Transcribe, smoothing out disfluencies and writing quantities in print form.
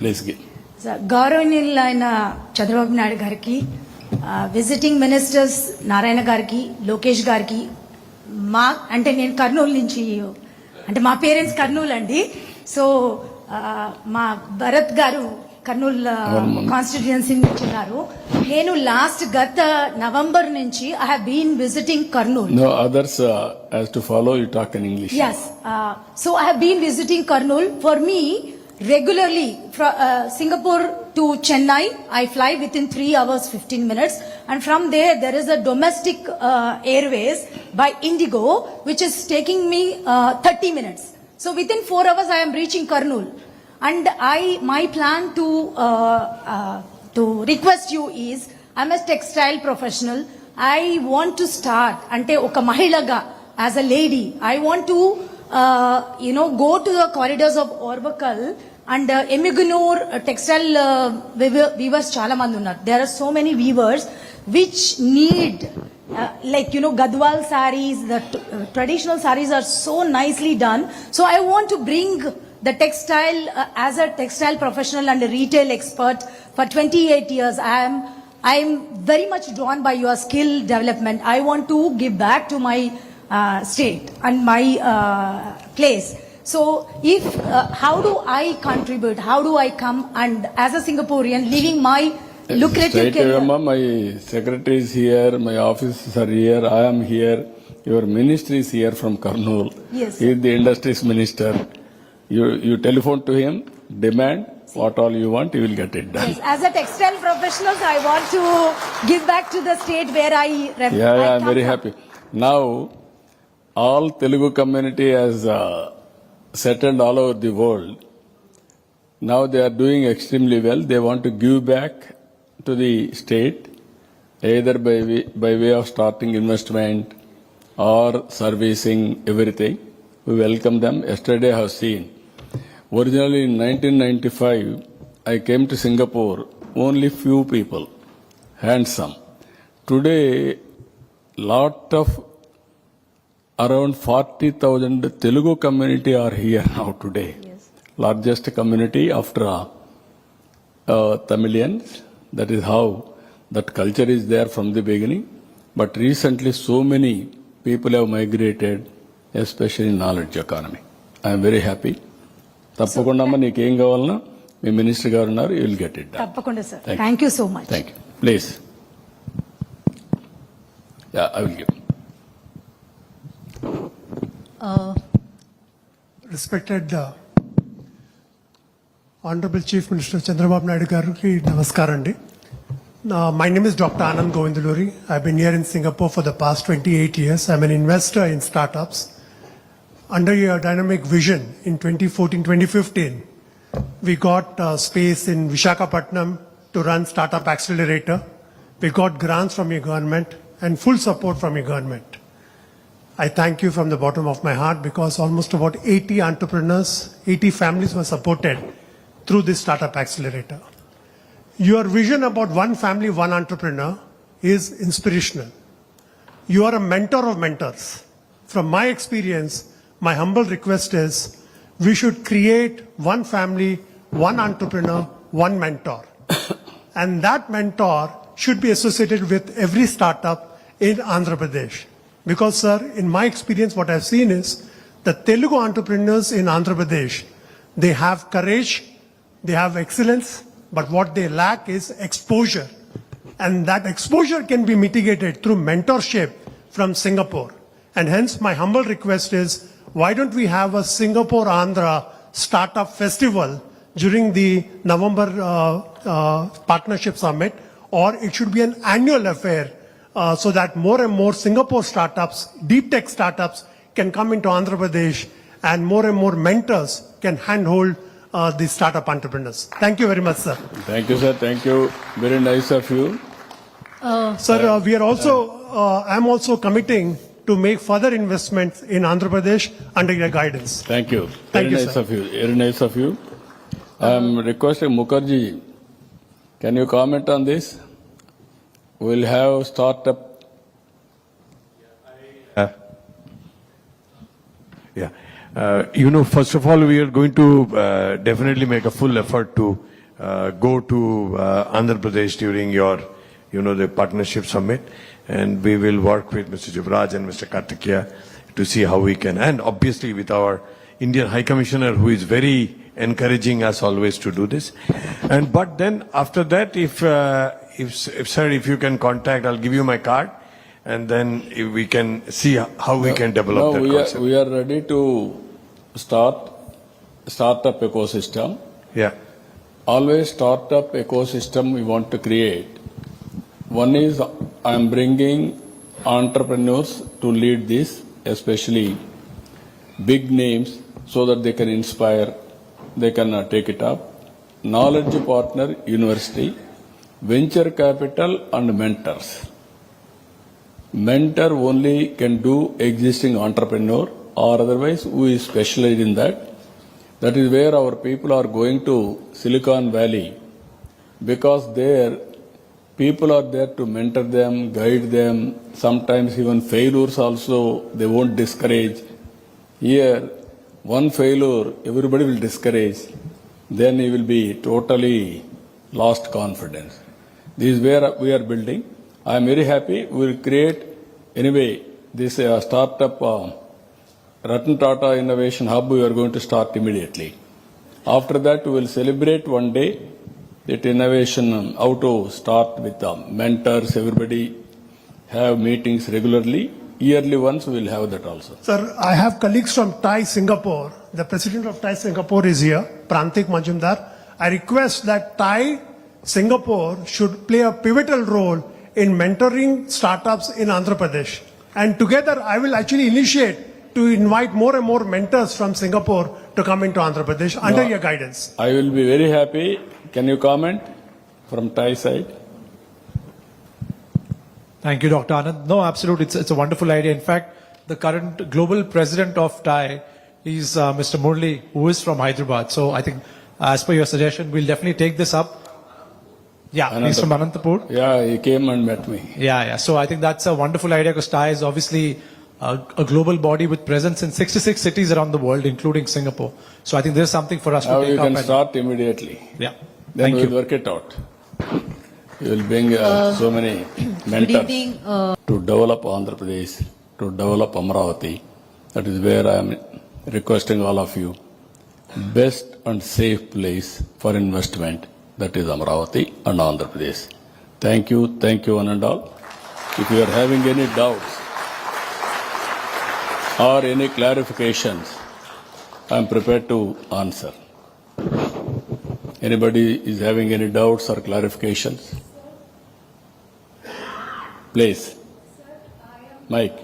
Please give. గౌరవనీయులైన చంద్రబాబు నాయుడు గారికి, visiting ministers Narayana గారికి, లోకేష్ గారికి, మా అంటే నేను కర్నూలు నుంచి, అంటే మా పేరెంట్స్ కర్నూలు అండి. సో మా భరత్ గారు కర్నూలు కాన్స్టిట్యుయెన్సీ నుంచి ఉన్నారు. నేను గత నవంబర్ నుంచి I have been visiting Kurnool. No others has to follow, you talk in English. Yes. So I have been visiting Kurnool. For me, regularly from Singapore to Chennai, I fly within 3 hours 15 minutes, and from there is a domestic airways by Indigo, which is taking me 30 minutes. So within 4 hours I am reaching Kurnool, and my plan to request you is, I'm a textile professional. I want to start ante oka mahilaga as a lady. I want to go to the corridors of Orbakal and Emigunur textile weavers chala mandi unnaru. There are so many weavers which need Gadwal sarees. The traditional sarees are so nicely done. So I want to bring the textile as a textile professional and a retail expert for 28 years. I am very much drawn by your skill development. I want to give back to my state and my place. So if how do I contribute? How do I come and as a Singaporean leaving my lucrative career? My secretary is here, my officers are here, I am here, your ministry is here from Kurnool. Yes. He is the industries minister. You telephone to him, demand what all you want, you will get it done. Yes, as a textile professional, I want to give back to the state where I I am very happy. Now, all Telugu community has settled all over the world. Now they are doing extremely well. They want to give back to the state, either by way of starting investment or servicing everything. We welcome them. Yesterday I have seen. Originally in 1995, I came to Singapore, only few people, handsome. Today, lot of around 40,000 Telugu community are here now today. Yes. Largest community after Tamilians. That is how that culture is there from the beginning. But recently so many people have migrated, especially in knowledge economy. I am very happy. తప్పకుండా అమ్మ నీకేం కావాలన్నా మీ minister గారు ఉన్నారు, you will get it done. తప్పకుండా sir. Thank you so much. Thank you. Please. Yeah, I will give. Respected Honorable Chief Minister Chandrababu Naidu Gariki, namaskaram andi. My name is Dr. Anand Govindaluri. I've been here in Singapore for the past 28 years. I'm an investor in startups. Under your dynamic vision in 2014-2015, we got space in Visakhapatnam to run Startup Accelerator. We got grants from your government and full support from your government. I thank you from the bottom of my heart because almost about 80 entrepreneurs, 80 families were supported through this Startup Accelerator. Your vision about one family, one entrepreneur is inspirational. You are a mentor of mentors. From my experience, my humble request is we should create one family, one entrepreneur, one mentor. And that mentor should be associated with every startup in Andhra Pradesh. Because, sir, in my experience, what I've seen is the Telugu entrepreneurs in Andhra Pradesh, they have courage, they have excellence, but what they lack is exposure. And that exposure can be mitigated through mentorship from Singapore. And hence, my humble request is, why don't we have a Singapore Andhra Startup Festival during the November Partnership Summit, or it should be an annual affair so that more and more Singapore startups, deep tech startups can come into Andhra Pradesh and more mentors can handhold the startup entrepreneurs. Thank you very much, sir. Thank you, sir. Thank you. Very nice of you. Sir, we are also, I'm also committing to make further investments in Andhra Pradesh under your guidance. Thank you. Thank Very you, nice sir. of you. Very nice of you. I am requesting Mukherjee, can you comment on this? We'll have startup. First of all, we are going to definitely make a full effort to go to Andhra Pradesh during your, the partnership summit, and we will work with Mr. Juvraj and Mr. Kartikeya to see how we can, and obviously with our Indian High Commissioner, who is very encouraging us always to do this. And but then after that, if sir, if you can contact, I'll give you my card, and then if we can see how we can develop that concept. we are ready to start startup ecosystem. Yeah. Always startup ecosystem we want to create. One is I am bringing entrepreneurs to lead this, especially big names, so that they can inspire, they can take it up. Knowledge partner university, venture capital and mentors. Mentor only can do existing entrepreneur, or otherwise who is specialized in that. That is where our people are going to Silicon Valley, because there people are there to mentor them, guide them. Sometimes even failures also they won't discourage. Here, one failure, everybody will discourage. Then he will be totally lost confidence. This is where we are building. I am very happy. We will create anyway this startup Ratan Tata Innovation Hub. We are going to start immediately. After that, we will celebrate one day that innovation, how to start with mentors. Everybody have meetings regularly. Yearly once we will have that also. Sir, I have colleagues from TAI Singapore. The president of TAI Singapore is here, Prantik Majumdar. I request that TAI Singapore should play a pivotal role in mentoring startups in Andhra Pradesh. And together I will actually initiate to invite more and more mentors from Singapore to come into Andhra Pradesh under your guidance. I will be very happy. Can you comment from Thai side? Thank you, Dr. Anand. No, absolutely. It's a wonderful idea. In fact, the current global president of TAI is Mr. Murli, who is from Hyderabad. So I think, as per your suggestion, we'll definitely take this up. Yeah, he's from Anantapur. Yeah, he came and met me. Yeah. So I think that's a wonderful idea because TAI is obviously a global body with presence in 66 cities around the world, including Singapore. So I think there's something for us to Now take you up. can and- start immediately. Yeah. Then Thank we you. will work it out. You will bring so many Good mentors evening. to develop Andhra Pradesh, to develop Amravati. That is where I am requesting all of you. Best and safe place for investment, that is Amravati and Andhra Pradesh. Thank you one and all. If you are having any doubts or any clarifications, I am prepared to answer. Anybody is having any doubts or clarifications? Please. Mike.